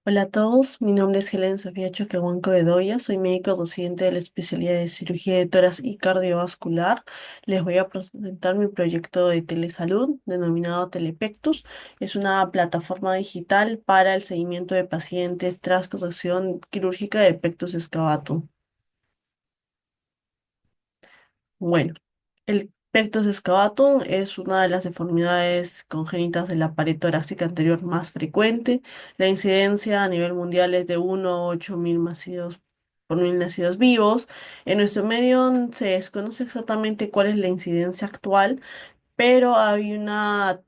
Hola a todos, mi nombre es Helen Sofía Choquehuanco Bedoya, soy médico residente de la especialidad de cirugía de tórax y cardiovascular. Les voy a presentar mi proyecto de telesalud denominado Telepectus. Es una plataforma digital para el seguimiento de pacientes tras corrección quirúrgica de pectus excavatum. Bueno, el pectus excavatum es una de las deformidades congénitas de la pared torácica anterior más frecuente. La incidencia a nivel mundial es de 1 a 8.000 nacidos por mil nacidos vivos. En nuestro medio se desconoce exactamente cuál es la incidencia actual, pero hay una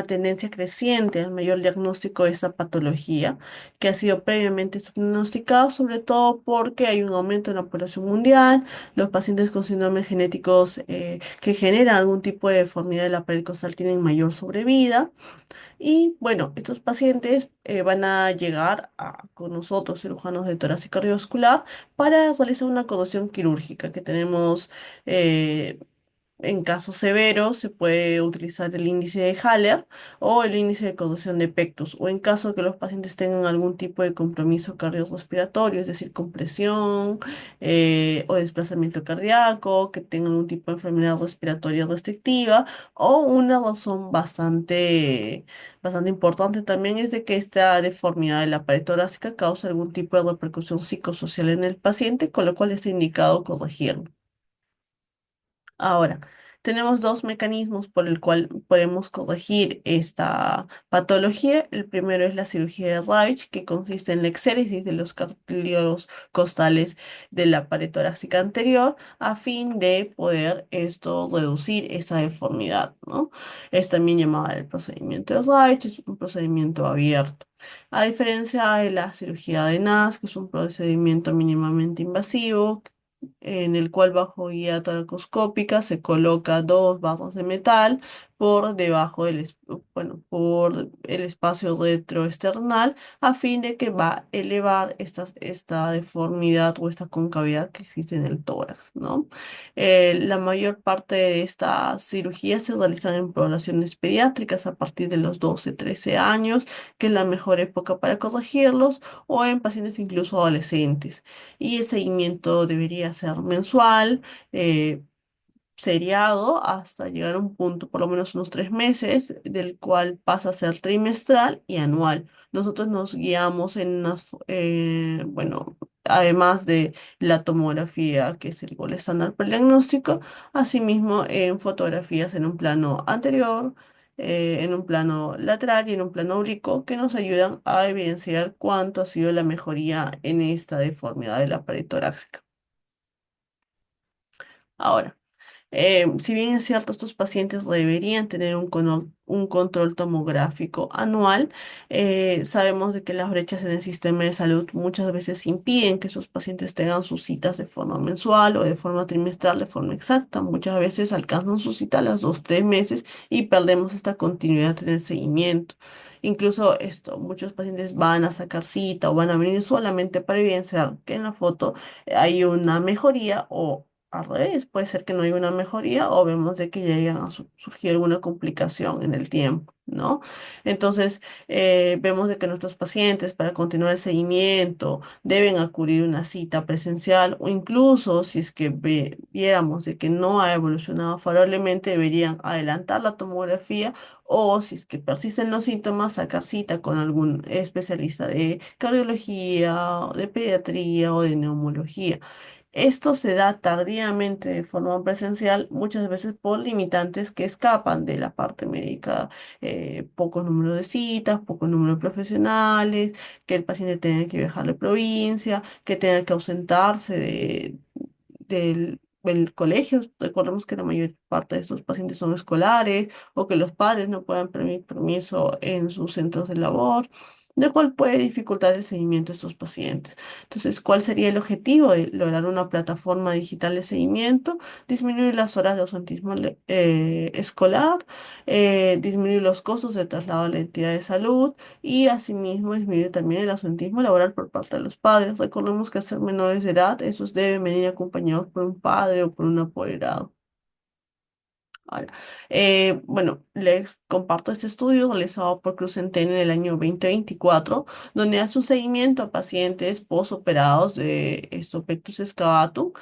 tendencia creciente al mayor diagnóstico de esta patología, que ha sido previamente subdiagnosticado, sobre todo porque hay un aumento en la población mundial, los pacientes con síndromes genéticos que generan algún tipo de deformidad de la pared costal tienen mayor sobrevida, y bueno, estos pacientes van a llegar con nosotros, cirujanos de tórax y cardiovascular, para realizar una corrección quirúrgica que tenemos. En casos severos se puede utilizar el índice de Haller o el índice de conducción de Pectus, o en caso que los pacientes tengan algún tipo de compromiso cardiorrespiratorio, es decir, compresión o desplazamiento cardíaco, que tengan algún tipo de enfermedad respiratoria restrictiva, o una razón bastante importante también es de que esta deformidad de la pared torácica causa algún tipo de repercusión psicosocial en el paciente, con lo cual está indicado corregirlo. Ahora, tenemos dos mecanismos por el cual podemos corregir esta patología. El primero es la cirugía de Reich, que consiste en la exéresis de los cartílagos costales de la pared torácica anterior, a fin de poder esto reducir esa deformidad, ¿no? Es también llamada el procedimiento de Reich, es un procedimiento abierto. A diferencia de la cirugía de NAS, que es un procedimiento mínimamente invasivo, en el cual bajo guía toracoscópica se coloca dos barras de metal por debajo bueno, por el espacio retroesternal, a fin de que va a elevar esta deformidad o esta concavidad que existe en el tórax, ¿no? La mayor parte de estas cirugías se realizan en poblaciones pediátricas a partir de los 12 13 años, que es la mejor época para corregirlos, o en pacientes incluso adolescentes, y el seguimiento debería ser mensual, eh, seriado, hasta llegar a un punto, por lo menos unos 3 meses, del cual pasa a ser trimestral y anual. Nosotros nos guiamos bueno, además de la tomografía, que es el gol estándar para el diagnóstico, asimismo en fotografías en un plano anterior, en un plano lateral y en un plano oblicuo, que nos ayudan a evidenciar cuánto ha sido la mejoría en esta deformidad de la pared torácica. Ahora, si bien es cierto, estos pacientes deberían tener un control tomográfico anual, sabemos de que las brechas en el sistema de salud muchas veces impiden que esos pacientes tengan sus citas de forma mensual o de forma trimestral, de forma exacta. Muchas veces alcanzan su cita a los 2 3 meses y perdemos esta continuidad en el seguimiento. Incluso esto, muchos pacientes van a sacar cita o van a venir solamente para evidenciar que en la foto hay una mejoría, o al revés, puede ser que no haya una mejoría o vemos de que ya llegan a surgir alguna complicación en el tiempo, ¿no? Entonces, vemos de que nuestros pacientes, para continuar el seguimiento, deben acudir a una cita presencial, o incluso si es que viéramos de que no ha evolucionado favorablemente, deberían adelantar la tomografía, o si es que persisten los síntomas, sacar cita con algún especialista de cardiología, o de pediatría o de neumología. Esto se da tardíamente de forma presencial, muchas veces por limitantes que escapan de la parte médica, poco número de citas, poco número de profesionales, que el paciente tenga que viajar de provincia, que tenga que ausentarse del colegio. Recordemos que la mayor parte de estos pacientes son escolares, o que los padres no puedan pedir permiso en sus centros de labor, lo cual puede dificultar el seguimiento de estos pacientes. Entonces, ¿cuál sería el objetivo de lograr una plataforma digital de seguimiento? Disminuir las horas de ausentismo escolar, disminuir los costos de traslado a la entidad de salud, y asimismo disminuir también el ausentismo laboral por parte de los padres. Recordemos que al ser menores de edad, esos deben venir acompañados por un padre o por un apoderado. Ahora, bueno, les comparto este estudio realizado por Crucenten en el año 2024, donde hace un seguimiento a pacientes posoperados de Pectus excavatum.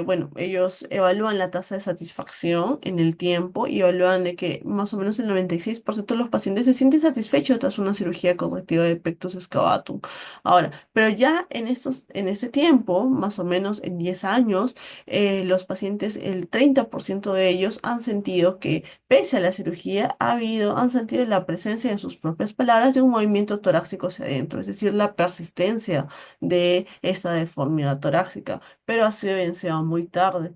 Bueno, ellos evalúan la tasa de satisfacción en el tiempo y evalúan de que más o menos el 96% de los pacientes se sienten satisfechos tras una cirugía correctiva de Pectus excavatum. Ahora, pero ya en este tiempo, más o menos en 10 años, los pacientes, el 30% de ellos han sentido que, pese a la cirugía, han sentido la presencia en sus propias palabras de un movimiento torácico hacia adentro, es decir, la persistencia de esta deformidad torácica, pero ha sido evidenciado muy tarde.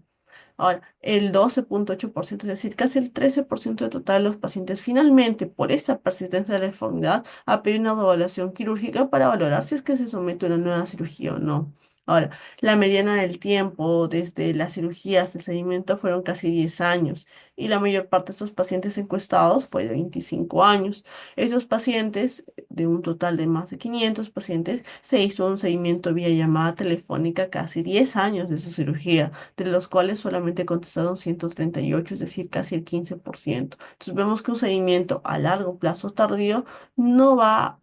Ahora, el 12,8%, es decir, casi el 13% de total de los pacientes finalmente, por esta persistencia de la deformidad, ha pedido una evaluación quirúrgica para valorar si es que se somete a una nueva cirugía o no. Ahora, la mediana del tiempo desde la cirugía hasta el seguimiento fueron casi 10 años y la mayor parte de estos pacientes encuestados fue de 25 años. Esos pacientes, de un total de más de 500 pacientes, se hizo un seguimiento vía llamada telefónica casi 10 años de su cirugía, de los cuales solamente contestaron 138, es decir, casi el 15%. Entonces vemos que un seguimiento a largo plazo tardío no va a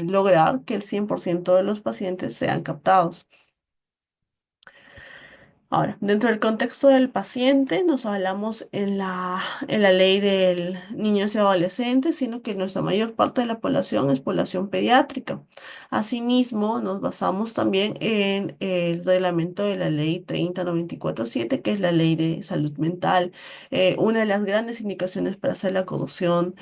lograr que el 100% de los pacientes sean captados. Ahora, dentro del contexto del paciente, nos hablamos en la ley del niños y adolescentes, sino que nuestra mayor parte de la población es población pediátrica. Asimismo, nos basamos también en el reglamento de la ley 30947, que es la ley de salud mental. Una de las grandes indicaciones para hacer la corrección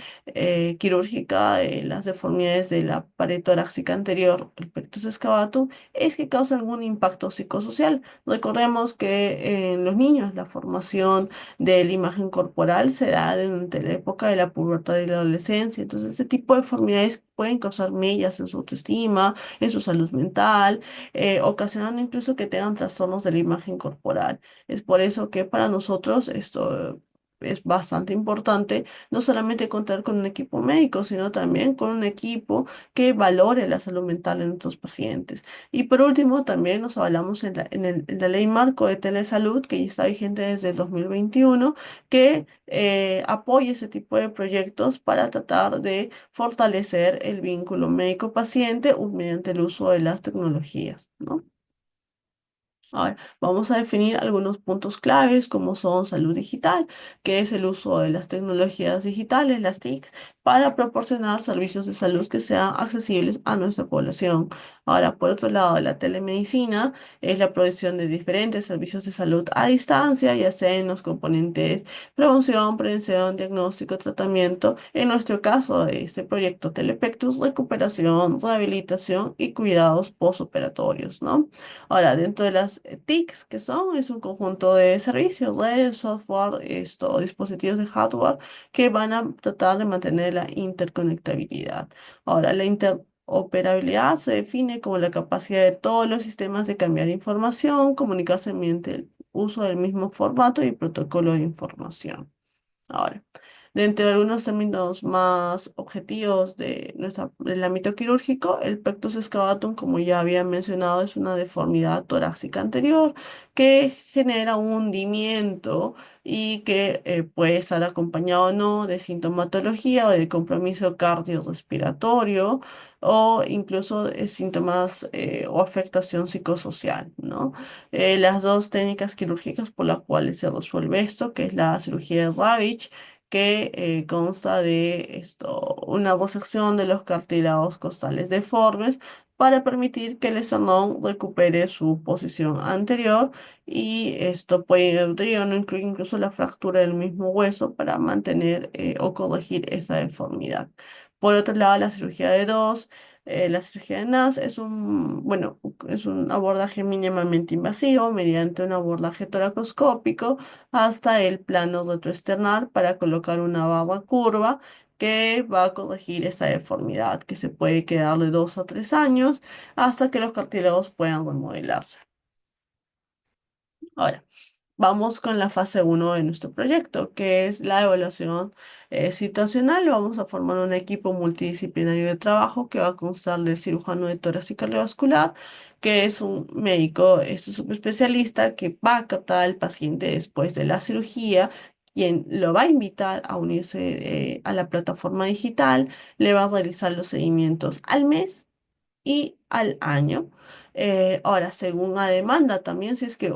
quirúrgica de las deformidades de la pared torácica anterior, el pectus excavatum, es que causa algún impacto psicosocial. Recordemos que en los niños la formación de la imagen corporal se da durante la época de la pubertad y la adolescencia. Entonces, este tipo de deformidades pueden causar mellas en su autoestima, en su salud mental, ocasionando incluso que tengan trastornos de la imagen corporal. Es por eso que para nosotros esto es bastante importante no solamente contar con un equipo médico, sino también con un equipo que valore la salud mental en nuestros pacientes. Y por último, también nos hablamos en la ley marco de telesalud, que ya está vigente desde el 2021, que apoya ese tipo de proyectos para tratar de fortalecer el vínculo médico-paciente mediante el uso de las tecnologías, ¿no? Ahora, vamos a definir algunos puntos claves como son salud digital, que es el uso de las tecnologías digitales, las TIC, para proporcionar servicios de salud que sean accesibles a nuestra población. Ahora, por otro lado, la telemedicina es la provisión de diferentes servicios de salud a distancia, ya sea en los componentes promoción, prevención, diagnóstico, tratamiento. En nuestro caso, este proyecto Telepectus, recuperación, rehabilitación y cuidados postoperatorios, ¿no? Ahora, dentro de las TICs, que son, es un conjunto de servicios, redes, software, dispositivos de hardware que van a tratar de mantener la interconectabilidad. Ahora, la interoperabilidad se define como la capacidad de todos los sistemas de cambiar información, comunicarse mediante el uso del mismo formato y protocolo de información. Ahora, dentro de algunos términos más objetivos del ámbito quirúrgico, el pectus excavatum, como ya había mencionado, es una deformidad torácica anterior que genera un hundimiento y que puede estar acompañado o no de sintomatología o de compromiso cardiorrespiratorio o incluso síntomas o afectación psicosocial, ¿no? Las dos técnicas quirúrgicas por las cuales se resuelve esto, que es la cirugía de Ravitch, que consta de una resección de los cartílagos costales deformes para permitir que el esternón recupere su posición anterior y esto podría no incluir incluso la fractura del mismo hueso para mantener o corregir esa deformidad. Por otro lado, la cirugía de dos. La cirugía de NAS bueno, es un abordaje mínimamente invasivo mediante un abordaje toracoscópico hasta el plano retroesternal para colocar una barra curva que va a corregir esa deformidad que se puede quedar de 2 a 3 años hasta que los cartílagos puedan remodelarse. Ahora, vamos con la fase uno de nuestro proyecto, que es la evaluación situacional. Vamos a formar un equipo multidisciplinario de trabajo que va a constar del cirujano de tórax y cardiovascular, que es un médico subespecialista que va a captar al paciente después de la cirugía, quien lo va a invitar a unirse a la plataforma digital, le va a realizar los seguimientos al mes y al año. Ahora, según a demanda, también si es que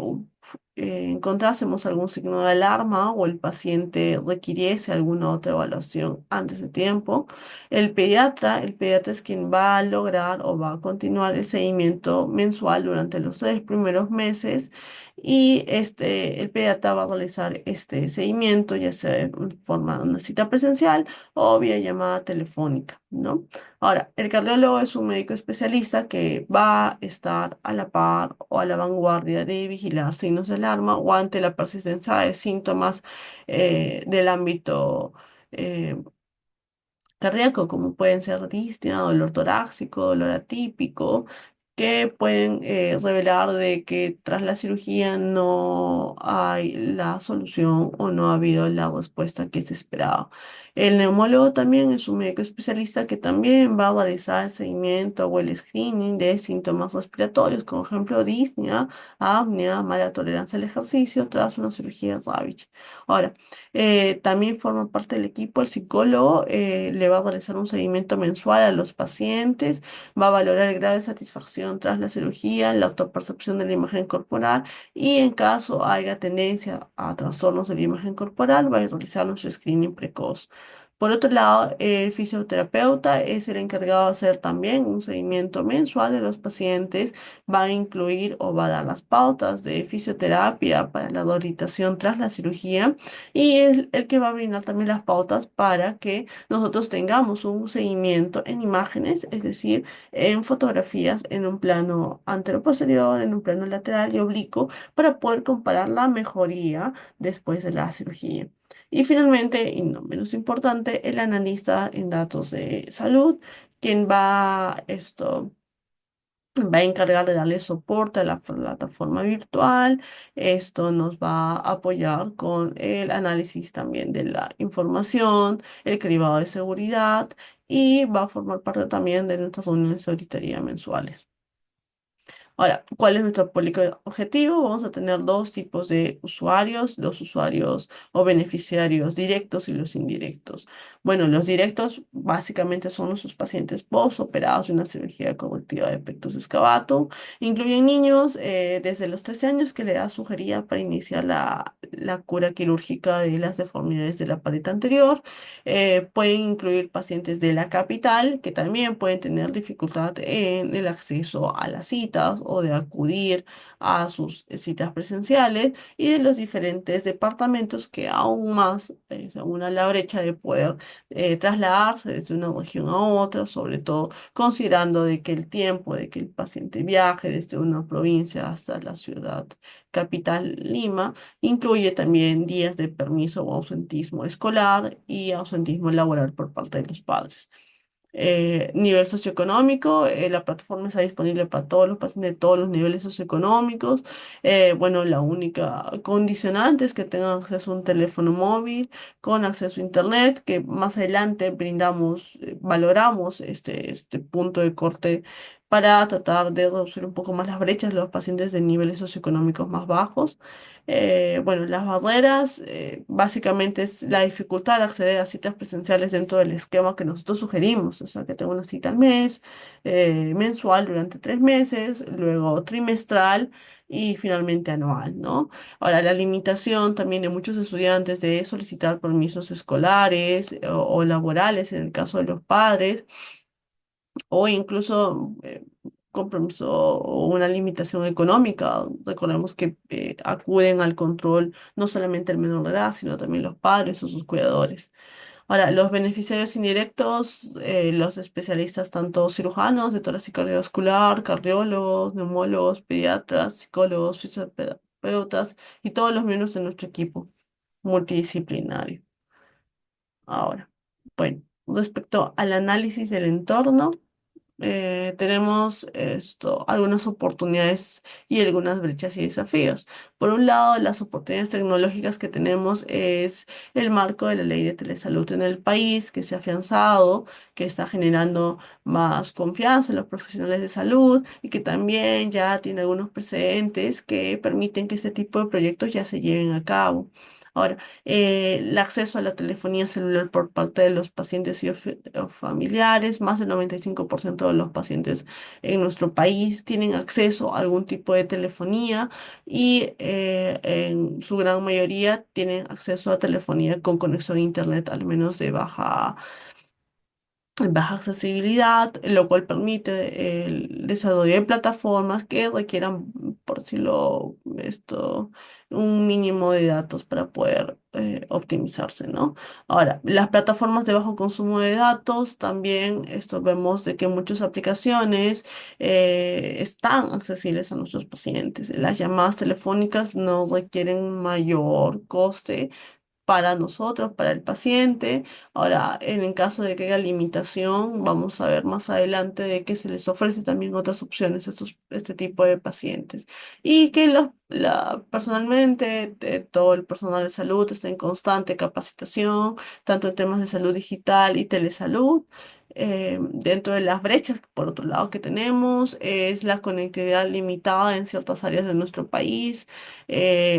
encontrásemos algún signo de alarma o el paciente requiriese alguna otra evaluación antes de tiempo, el pediatra es quien va a lograr o va a continuar el seguimiento mensual durante los 3 primeros meses y el pediatra va a realizar este seguimiento ya sea en forma de una cita presencial o vía llamada telefónica, ¿no? Ahora, el cardiólogo es un médico especialista que va a estar a la par o a la vanguardia de vigilar signos de alarma o ante la persistencia de síntomas del ámbito eh, cardíaco, como pueden ser disnea, dolor torácico, dolor atípico, que pueden revelar de que tras la cirugía no hay la solución o no ha habido la respuesta que se esperaba. El neumólogo también es un médico especialista que también va a realizar el seguimiento o el screening de síntomas respiratorios, como ejemplo disnea, apnea, mala tolerancia al ejercicio tras una cirugía de Ravitch. Ahora, también forma parte del equipo el psicólogo, le va a realizar un seguimiento mensual a los pacientes, va a valorar el grado de satisfacción tras la cirugía, la autopercepción de la imagen corporal y en caso haya tendencia a trastornos de la imagen corporal, va a realizar nuestro screening precoz. Por otro lado, el fisioterapeuta es el encargado de hacer también un seguimiento mensual de los pacientes, va a incluir o va a dar las pautas de fisioterapia para la rehabilitación tras la cirugía y es el que va a brindar también las pautas para que nosotros tengamos un seguimiento en imágenes, es decir, en fotografías, en un plano anteroposterior, en un plano lateral y oblicuo, para poder comparar la mejoría después de la cirugía. Y finalmente, y no menos importante, el analista en datos de salud, quien va a encargar de darle soporte a la plataforma virtual. Esto nos va a apoyar con el análisis también de la información, el cribado de seguridad y va a formar parte también de nuestras reuniones de auditoría mensuales. Ahora, ¿cuál es nuestro público objetivo? Vamos a tener dos tipos de usuarios, los usuarios o beneficiarios directos y los indirectos. Bueno, los directos básicamente son nuestros pacientes post-operados de una cirugía correctiva de pectus excavatum. Incluyen niños desde los 13 años que le da sugería para iniciar la cura quirúrgica de las deformidades de la pared anterior. Pueden incluir pacientes de la capital que también pueden tener dificultad en el acceso a las citas o de acudir a sus citas presenciales y de los diferentes departamentos que aún más se a la brecha de poder trasladarse desde una región a otra, sobre todo considerando de que el tiempo de que el paciente viaje desde una provincia hasta la ciudad capital Lima incluye también días de permiso o ausentismo escolar y ausentismo laboral por parte de los padres. Nivel socioeconómico, la plataforma está disponible para todos los pacientes de todos los niveles socioeconómicos. Bueno, la única condicionante es que tengan acceso a un teléfono móvil con acceso a internet, que más adelante valoramos este punto de corte para tratar de reducir un poco más las brechas de los pacientes de niveles socioeconómicos más bajos. Bueno, las barreras básicamente es la dificultad de acceder a citas presenciales dentro del esquema que nosotros sugerimos, o sea, que tenga una cita al mes, mensual durante 3 meses, luego trimestral y finalmente anual, ¿no? Ahora, la limitación también de muchos estudiantes de solicitar permisos escolares o laborales en el caso de los padres o incluso compromiso o una limitación económica. Recordemos que acuden al control no solamente el menor de edad, sino también los padres o sus cuidadores. Ahora, los beneficiarios indirectos, los especialistas tanto cirujanos de torácico cardiovascular, cardiólogos, neumólogos, pediatras, psicólogos, fisioterapeutas y todos los miembros de nuestro equipo multidisciplinario. Ahora, bueno, respecto al análisis del entorno, tenemos algunas oportunidades y algunas brechas y desafíos. Por un lado, las oportunidades tecnológicas que tenemos es el marco de la ley de telesalud en el país, que se ha afianzado, que está generando más confianza en los profesionales de salud y que también ya tiene algunos precedentes que permiten que este tipo de proyectos ya se lleven a cabo. Ahora, el acceso a la telefonía celular por parte de los pacientes y o familiares, más del 95% de los pacientes en nuestro país tienen acceso a algún tipo de telefonía y en su gran mayoría tienen acceso a telefonía con conexión a internet, al menos de baja accesibilidad, lo cual permite el desarrollo de plataformas que requieran, por decirlo, un mínimo de datos para poder optimizarse, ¿no? Ahora, las plataformas de bajo consumo de datos, también esto vemos de que muchas aplicaciones están accesibles a nuestros pacientes. Las llamadas telefónicas no requieren mayor coste para nosotros, para el paciente. Ahora, en el caso de que haya limitación, vamos a ver más adelante de que se les ofrece también otras opciones a este tipo de pacientes. Y que personalmente todo el personal de salud está en constante capacitación, tanto en temas de salud digital y telesalud. Dentro de las brechas, por otro lado, que tenemos es la conectividad limitada en ciertas áreas de nuestro país.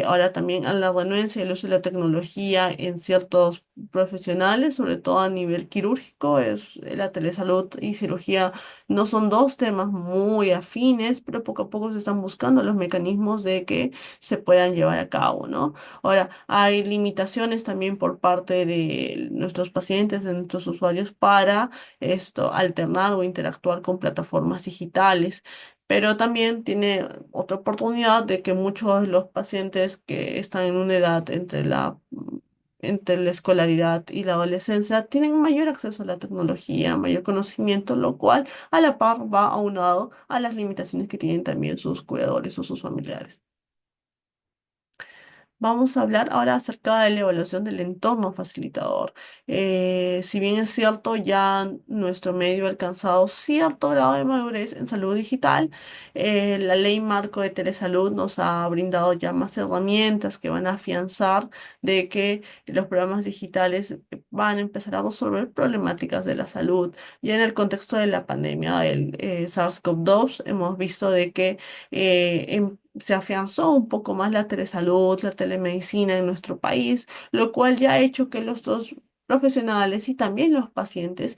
Ahora también a la renuencia y el uso de la tecnología en ciertos profesionales, sobre todo a nivel quirúrgico, es la telesalud y cirugía no son dos temas muy afines, pero poco a poco se están buscando los mecanismos de que se puedan llevar a cabo, ¿no? Ahora, hay limitaciones también por parte de nuestros pacientes, de nuestros usuarios para alternar o interactuar con plataformas digitales. Pero también tiene otra oportunidad de que muchos de los pacientes que están en una edad entre la escolaridad y la adolescencia tienen mayor acceso a la tecnología, mayor conocimiento, lo cual a la par va aunado a las limitaciones que tienen también sus cuidadores o sus familiares. Vamos a hablar ahora acerca de la evaluación del entorno facilitador. Si bien es cierto, ya nuestro medio ha alcanzado cierto grado de madurez en salud digital, la ley marco de telesalud nos ha brindado ya más herramientas que van a afianzar de que los programas digitales van a empezar a resolver problemáticas de la salud. Ya en el contexto de la pandemia del SARS-CoV-2, hemos visto de que se afianzó un poco más la telesalud, la telemedicina en nuestro país, lo cual ya ha hecho que los dos profesionales y también los pacientes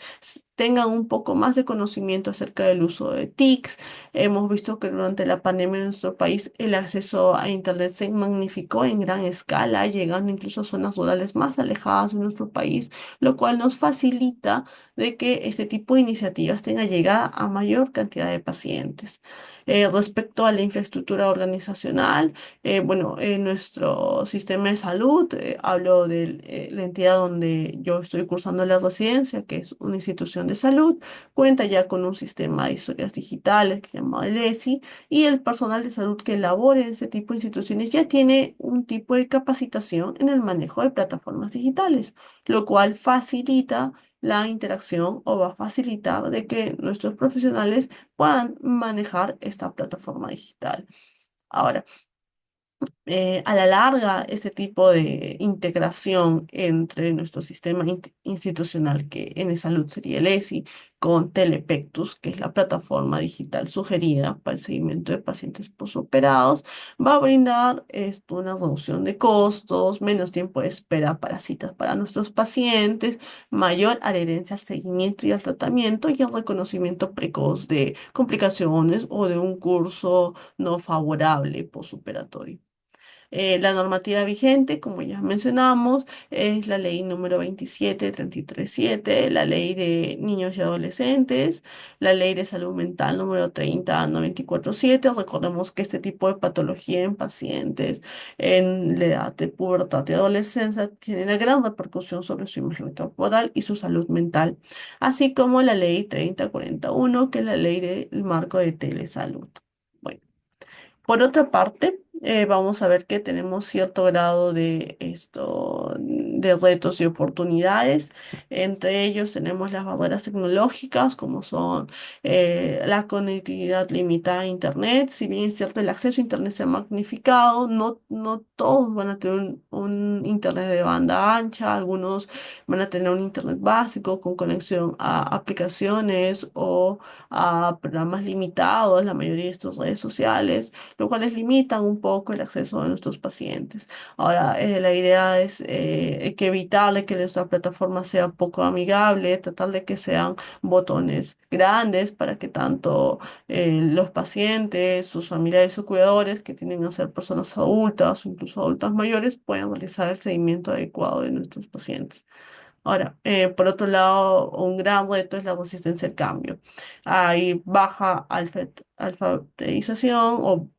tengan un poco más de conocimiento acerca del uso de TICs. Hemos visto que durante la pandemia en nuestro país el acceso a Internet se magnificó en gran escala, llegando incluso a zonas rurales más alejadas de nuestro país, lo cual nos facilita de que este tipo de iniciativas tenga llegada a mayor cantidad de pacientes. Respecto a la infraestructura organizacional, bueno, en nuestro sistema de salud, hablo de la entidad donde yo estoy cursando la residencia, que es una institución de salud, cuenta ya con un sistema de historias digitales que se llama el ESI, y el personal de salud que labora en este tipo de instituciones ya tiene un tipo de capacitación en el manejo de plataformas digitales, lo cual facilita la interacción o va a facilitar de que nuestros profesionales puedan manejar esta plataforma digital. Ahora, a la larga, ese tipo de integración entre nuestro sistema institucional, que en salud sería el ESI, con Telepectus, que es la plataforma digital sugerida para el seguimiento de pacientes posoperados, va a brindar una reducción de costos, menos tiempo de espera para citas para nuestros pacientes, mayor adherencia al seguimiento y al tratamiento y al reconocimiento precoz de complicaciones o de un curso no favorable posoperatorio. La normativa vigente, como ya mencionamos, es la ley número 27337, la ley de niños y adolescentes, la ley de salud mental número 30947. Recordemos que este tipo de patología en pacientes en la edad de pubertad y adolescencia tiene una gran repercusión sobre su imagen corporal y su salud mental, así como la ley 3041, que es la ley del marco de telesalud. Bueno. Por otra parte, vamos a ver que tenemos cierto grado de de retos y oportunidades. Entre ellos tenemos las barreras tecnológicas, como son la conectividad limitada a Internet. Si bien es cierto, el acceso a Internet se ha magnificado, no todos van a tener un Internet de banda ancha, algunos van a tener un Internet básico con conexión a aplicaciones o a programas limitados, la mayoría de estas redes sociales, lo cual les limitan un poco el acceso de nuestros pacientes. Ahora, la idea es que evitarle que nuestra plataforma sea poco amigable, tratar de que sean botones grandes para que tanto los pacientes, sus familiares o cuidadores que tienden a ser personas adultas o incluso adultas mayores puedan realizar el seguimiento adecuado de nuestros pacientes. Ahora, por otro lado, un gran reto es la resistencia al cambio. Hay baja alfabetización o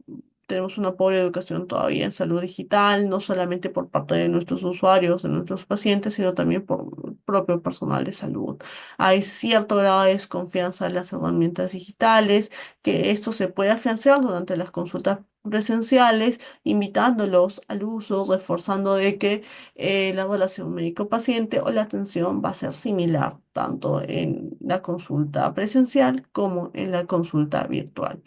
tenemos una pobre educación todavía en salud digital, no solamente por parte de nuestros usuarios, de nuestros pacientes, sino también por el propio personal de salud. Hay cierto grado de desconfianza en las herramientas digitales, que esto se puede afianzar durante las consultas presenciales, invitándolos al uso, reforzando de que la relación médico-paciente o la atención va a ser similar tanto en la consulta presencial como en la consulta virtual.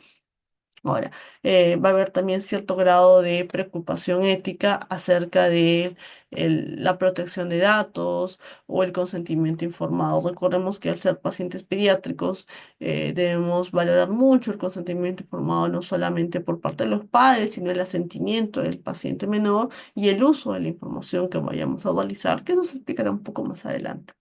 Ahora, va a haber también cierto grado de preocupación ética acerca de la protección de datos o el consentimiento informado. Recordemos que al ser pacientes pediátricos debemos valorar mucho el consentimiento informado no solamente por parte de los padres, sino el asentimiento del paciente menor y el uso de la información que vayamos a realizar, que eso se explicará un poco más adelante.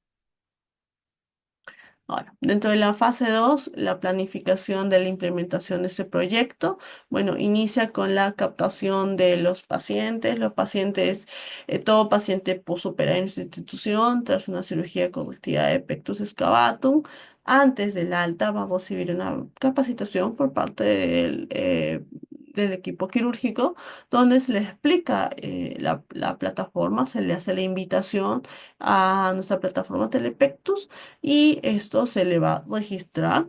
Ahora, dentro de la fase 2, la planificación de la implementación de ese proyecto, bueno, inicia con la captación de los pacientes. Los pacientes, todo paciente postoperar en nuestra institución tras una cirugía correctiva de pectus excavatum, antes del alta va a recibir una capacitación por parte del equipo quirúrgico, donde se le explica la plataforma, se le hace la invitación a nuestra plataforma Telepectus y esto se le va a registrar.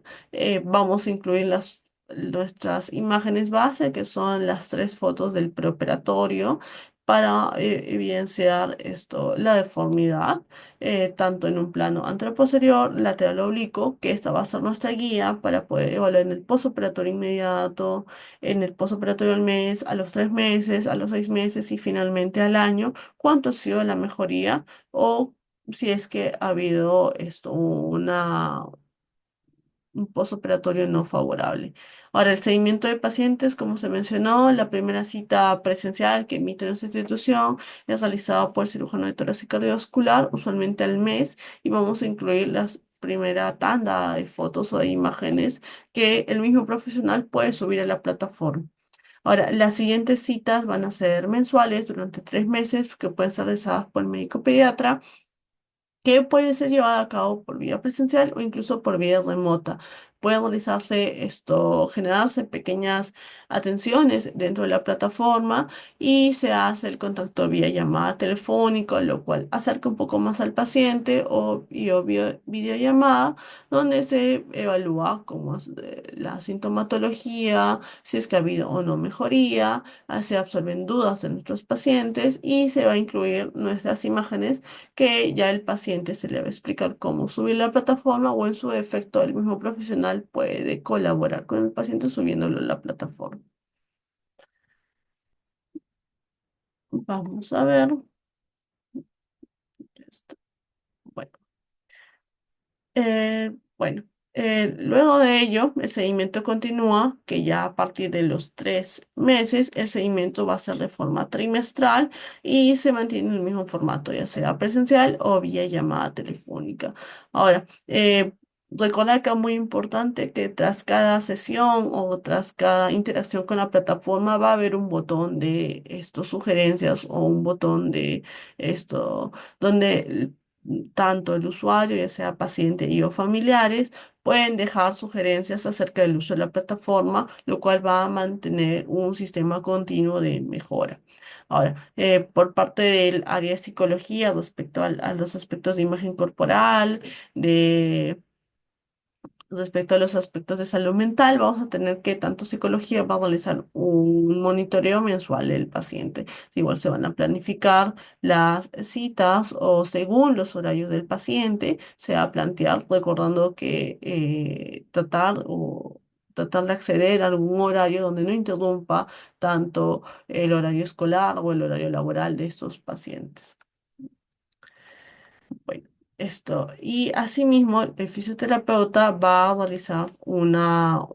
Vamos a incluir nuestras imágenes base, que son las tres fotos del preoperatorio, para evidenciar esto, la deformidad, tanto en un plano anteroposterior, lateral oblicuo, que esta va a ser nuestra guía para poder evaluar en el posoperatorio inmediato, en el posoperatorio al mes, a los 3 meses, a los 6 meses y finalmente al año, cuánto ha sido la mejoría o si es que ha habido esto, un postoperatorio no favorable. Ahora, el seguimiento de pacientes, como se mencionó, la primera cita presencial que emite nuestra institución es realizada por el cirujano de tórax y cardiovascular, usualmente al mes, y vamos a incluir la primera tanda de fotos o de imágenes que el mismo profesional puede subir a la plataforma. Ahora, las siguientes citas van a ser mensuales durante 3 meses, que pueden ser realizadas por el médico pediatra que puede ser llevada a cabo por vía presencial o incluso por vía remota. Pueden realizarse esto, generarse pequeñas atenciones dentro de la plataforma y se hace el contacto vía llamada telefónica, lo cual acerca un poco más al paciente o videollamada, donde se evalúa cómo es la sintomatología, si es que ha habido o no mejoría, se absorben dudas de nuestros pacientes y se va a incluir nuestras imágenes que ya el paciente se le va a explicar cómo subir la plataforma o en su defecto el mismo profesional puede colaborar con el paciente subiéndolo a la plataforma. Vamos a ver. Esto. Bueno. Bueno, luego de ello, el seguimiento continúa, que ya a partir de los 3 meses, el seguimiento va a ser de forma trimestral y se mantiene en el mismo formato, ya sea presencial o vía llamada telefónica. Ahora, recordar acá muy importante que tras cada sesión o tras cada interacción con la plataforma va a haber un botón de sugerencias o un botón de esto donde tanto el usuario, ya sea paciente y o familiares, pueden dejar sugerencias acerca del uso de la plataforma, lo cual va a mantener un sistema continuo de mejora. Ahora, por parte del área de psicología respecto a los aspectos de imagen corporal, de Respecto a los aspectos de salud mental, vamos a tener que tanto psicología va a realizar un monitoreo mensual del paciente. Igual se van a planificar las citas o según los horarios del paciente, se va a plantear recordando que tratar de acceder a algún horario donde no interrumpa tanto el horario escolar o el horario laboral de estos pacientes. Bueno, esto. Y asimismo, el fisioterapeuta va a realizar una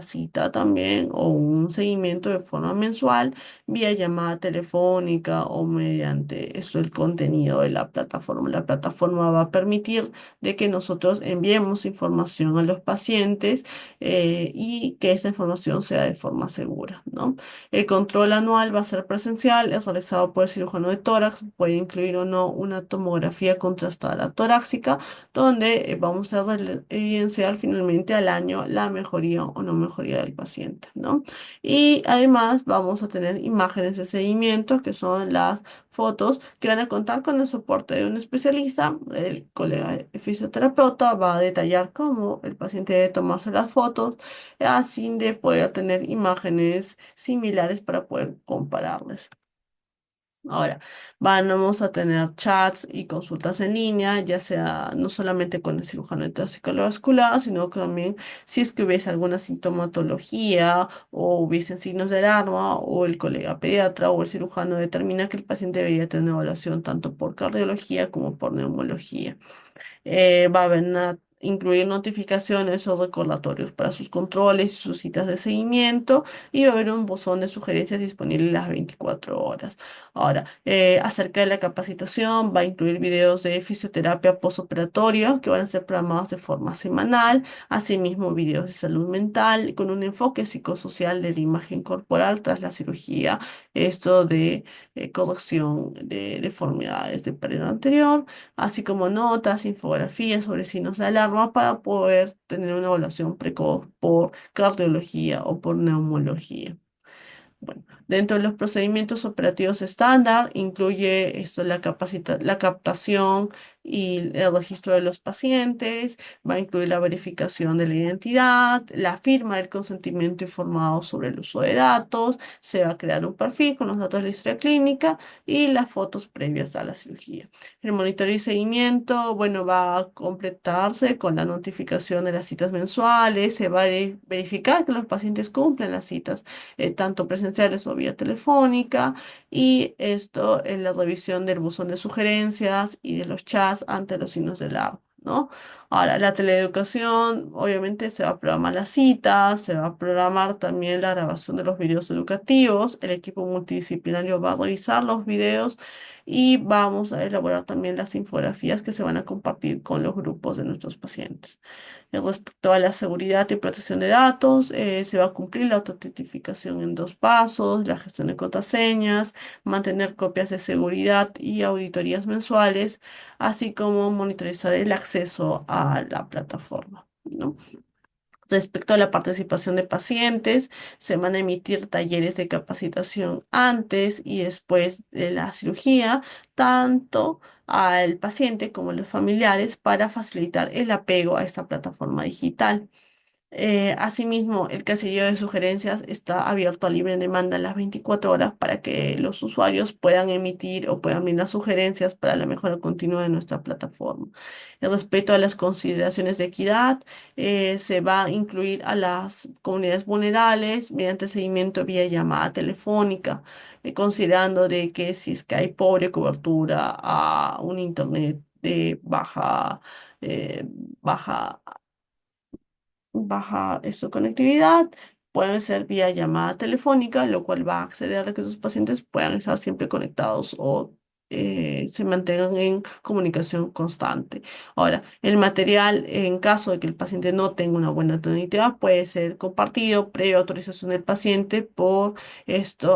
cita también o un seguimiento de forma mensual vía llamada telefónica o mediante esto el contenido de la plataforma. La plataforma va a permitir de que nosotros enviemos información a los pacientes y que esa información sea de forma segura, ¿no? El control anual va a ser presencial, es realizado por el cirujano de tórax, puede incluir o no una tomografía contrastada torácica, donde vamos a evidenciar finalmente al año la mejoría o no mejoría del paciente, ¿no? Y además vamos a tener imágenes de seguimiento, que son las fotos que van a contar con el soporte de un especialista. El colega fisioterapeuta va a detallar cómo el paciente debe tomarse las fotos, así de poder tener imágenes similares para poder compararles. Ahora, vamos a tener chats y consultas en línea, ya sea no solamente con el cirujano vascular, sino que también si es que hubiese alguna sintomatología o hubiesen signos de alarma o el colega pediatra o el cirujano determina que el paciente debería tener evaluación tanto por cardiología como por neumología. Va a haber incluir notificaciones o recordatorios para sus controles y sus citas de seguimiento y va a haber un buzón de sugerencias disponible las 24 horas. Ahora, acerca de la capacitación, va a incluir videos de fisioterapia postoperatoria que van a ser programados de forma semanal, asimismo videos de salud mental con un enfoque psicosocial de la imagen corporal tras la cirugía, esto de corrección de deformidades del periodo anterior, así como notas, infografías sobre signos de alarma para poder tener una evaluación precoz por cardiología o por neumología. Bueno, dentro de los procedimientos operativos estándar incluye esto, la captación y el registro de los pacientes, va a incluir la verificación de la identidad, la firma del consentimiento informado sobre el uso de datos, se va a crear un perfil con los datos de la historia clínica y las fotos previas a la cirugía. El monitoreo y seguimiento, bueno, va a completarse con la notificación de las citas mensuales, se va a verificar que los pacientes cumplen las citas tanto presenciales o vía telefónica, y esto en la revisión del buzón de sugerencias y de los chats ante los signos del alarma, ¿no? Ahora, la teleeducación, obviamente se va a programar las citas, se va a programar también la grabación de los videos educativos, el equipo multidisciplinario va a revisar los videos y vamos a elaborar también las infografías que se van a compartir con los grupos de nuestros pacientes. Respecto a la seguridad y protección de datos, se va a cumplir la autentificación en dos pasos, la gestión de contraseñas, mantener copias de seguridad y auditorías mensuales, así como monitorizar el acceso a la plataforma, ¿no? Respecto a la participación de pacientes, se van a emitir talleres de capacitación antes y después de la cirugía, tanto al paciente como a los familiares, para facilitar el apego a esta plataforma digital. Asimismo, el casillero de sugerencias está abierto a libre demanda las 24 horas para que los usuarios puedan emitir o puedan brindar sugerencias para la mejora continua de nuestra plataforma. El respeto a las consideraciones de equidad, se va a incluir a las comunidades vulnerables mediante el seguimiento vía llamada telefónica, considerando de que si es que hay pobre cobertura a un internet de eh, baja su conectividad, puede ser vía llamada telefónica, lo cual va a acceder a que sus pacientes puedan estar siempre conectados o se mantengan en comunicación constante. Ahora, el material, en caso de que el paciente no tenga una buena conectividad, puede ser compartido previa autorización del paciente por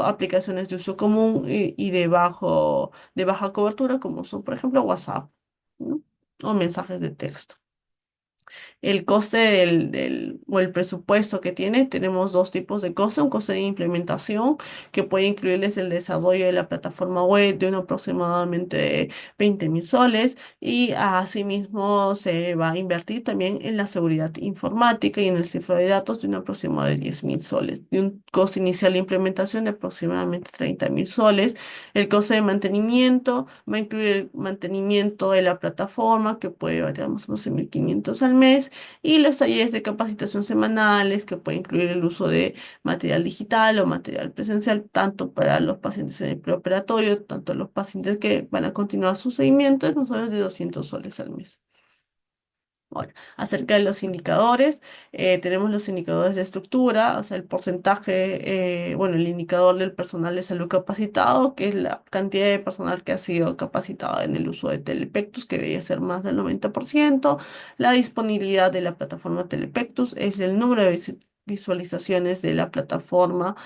aplicaciones de uso común y de baja cobertura, como son, por ejemplo, WhatsApp, ¿no? O mensajes de texto. El coste o el presupuesto que tiene, tenemos dos tipos de coste, un coste de implementación que puede incluirles el desarrollo de la plataforma web de uno aproximadamente 20.000 soles y asimismo se va a invertir también en la seguridad informática y en el cifrado de datos de un aproximado de 10.000 soles, de un coste inicial de implementación de aproximadamente 30.000 soles. El coste de mantenimiento va a incluir el mantenimiento de la plataforma que puede variar más o menos en 1.500 al mes y los talleres de capacitación semanales que puede incluir el uso de material digital o material presencial, tanto para los pacientes en el preoperatorio, tanto los pacientes que van a continuar su seguimiento, es más o menos de 200 soles al mes. Bueno, acerca de los indicadores, tenemos los indicadores de estructura, o sea, el porcentaje, bueno, el indicador del personal de salud capacitado, que es la cantidad de personal que ha sido capacitado en el uso de Telepectus, que debería ser más del 90%. La disponibilidad de la plataforma Telepectus es el número de visualizaciones de la plataforma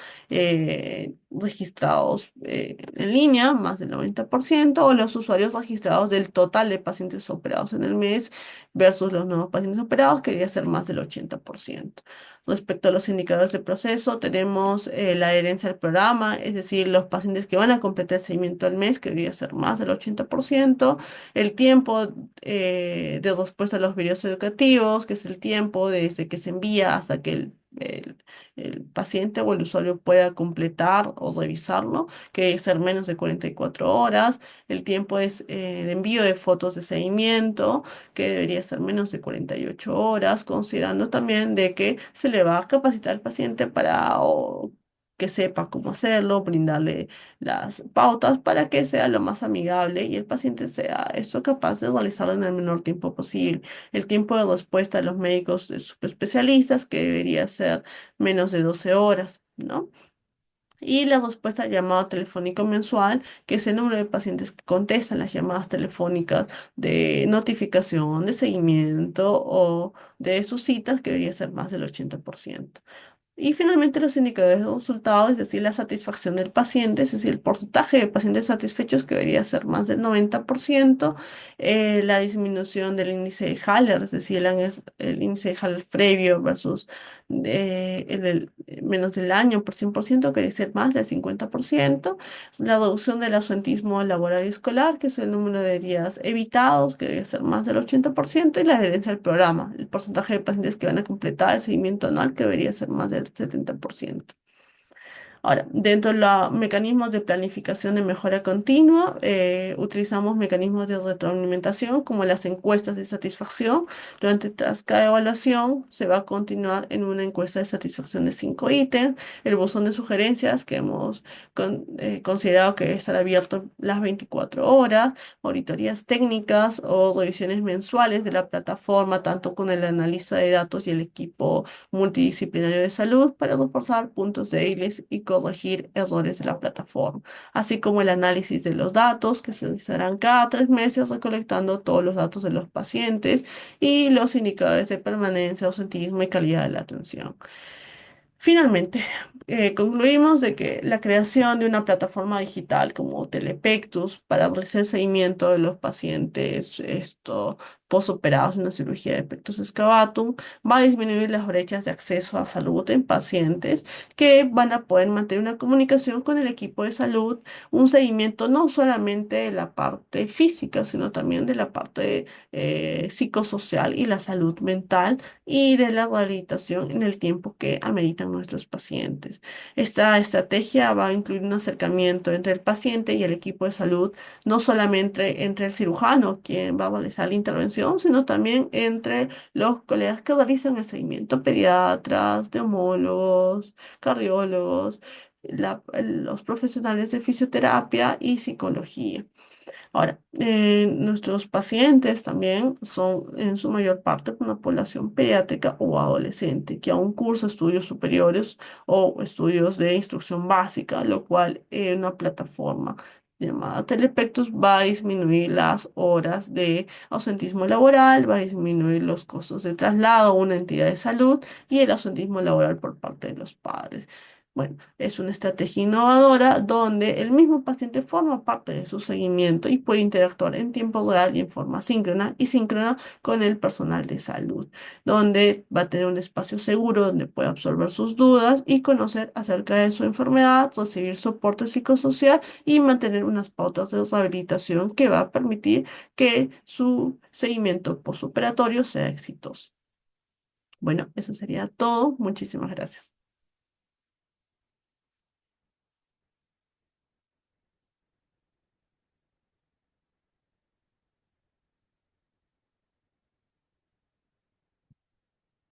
registrados en línea, más del 90%, o los usuarios registrados del total de pacientes operados en el mes versus los nuevos pacientes operados, que debería ser más del 80%. Respecto a los indicadores de proceso, tenemos la adherencia al programa, es decir, los pacientes que van a completar el seguimiento al mes, que debería ser más del 80%, el tiempo de respuesta a los videos educativos, que es el tiempo desde que se envía hasta que el- el paciente o el usuario pueda completar o revisarlo, que debe ser menos de 44 horas. El tiempo es de envío de fotos de seguimiento, que debería ser menos de 48 horas, considerando también de que se le va a capacitar al paciente para que sepa cómo hacerlo, brindarle las pautas para que sea lo más amigable y el paciente sea esto capaz de realizarlo en el menor tiempo posible. El tiempo de respuesta de los médicos subespecialistas, que debería ser menos de 12 horas, ¿no? Y la respuesta al llamado telefónico mensual, que es el número de pacientes que contestan las llamadas telefónicas de notificación, de seguimiento o de sus citas, que debería ser más del 80%. Y finalmente los indicadores de resultados, es decir, la satisfacción del paciente, es decir, el porcentaje de pacientes satisfechos que debería ser más del 90%, la disminución del índice de Haller, es decir, el índice de Haller previo versus menos del año por 100%, que debería ser más del 50%, la reducción del ausentismo laboral y escolar, que es el número de días evitados, que debería ser más del 80%, y la adherencia al programa, el porcentaje de pacientes que van a completar el seguimiento anual, que debería ser más del 70%. Ahora, dentro de los mecanismos de planificación de mejora continua, utilizamos mecanismos de retroalimentación como las encuestas de satisfacción. Tras cada evaluación se va a continuar en una encuesta de satisfacción de 5 ítems. El buzón de sugerencias que hemos considerado que debe estar abierto las 24 horas. Auditorías técnicas o revisiones mensuales de la plataforma, tanto con el analista de datos y el equipo multidisciplinario de salud para reforzar puntos débiles y corregir errores de la plataforma, así como el análisis de los datos que se realizarán cada 3 meses recolectando todos los datos de los pacientes y los indicadores de permanencia, ausentismo y calidad de la atención. Finalmente, concluimos de que la creación de una plataforma digital como Telepectus para realizar el seguimiento de los pacientes posoperados en una cirugía de pectus excavatum va a disminuir las brechas de acceso a salud en pacientes que van a poder mantener una comunicación con el equipo de salud, un seguimiento no solamente de la parte física, sino también de la parte psicosocial y la salud mental y de la rehabilitación en el tiempo que ameritan nuestros pacientes. Esta estrategia va a incluir un acercamiento entre el paciente y el equipo de salud, no solamente entre el cirujano, quien va a realizar la intervención, sino también entre los colegas que realizan el seguimiento, pediatras, neumólogos, cardiólogos, los profesionales de fisioterapia y psicología. Ahora, nuestros pacientes también son en su mayor parte una población pediátrica o adolescente que aún cursa estudios superiores o estudios de instrucción básica, lo cual en una plataforma llamada Telepectus va a disminuir las horas de ausentismo laboral, va a disminuir los costos de traslado a una entidad de salud y el ausentismo laboral por parte de los padres. Bueno, es una estrategia innovadora donde el mismo paciente forma parte de su seguimiento y puede interactuar en tiempo real y en forma síncrona y síncrona con el personal de salud, donde va a tener un espacio seguro donde puede absorber sus dudas y conocer acerca de su enfermedad, recibir soporte psicosocial y mantener unas pautas de rehabilitación que va a permitir que su seguimiento postoperatorio sea exitoso. Bueno, eso sería todo. Muchísimas gracias.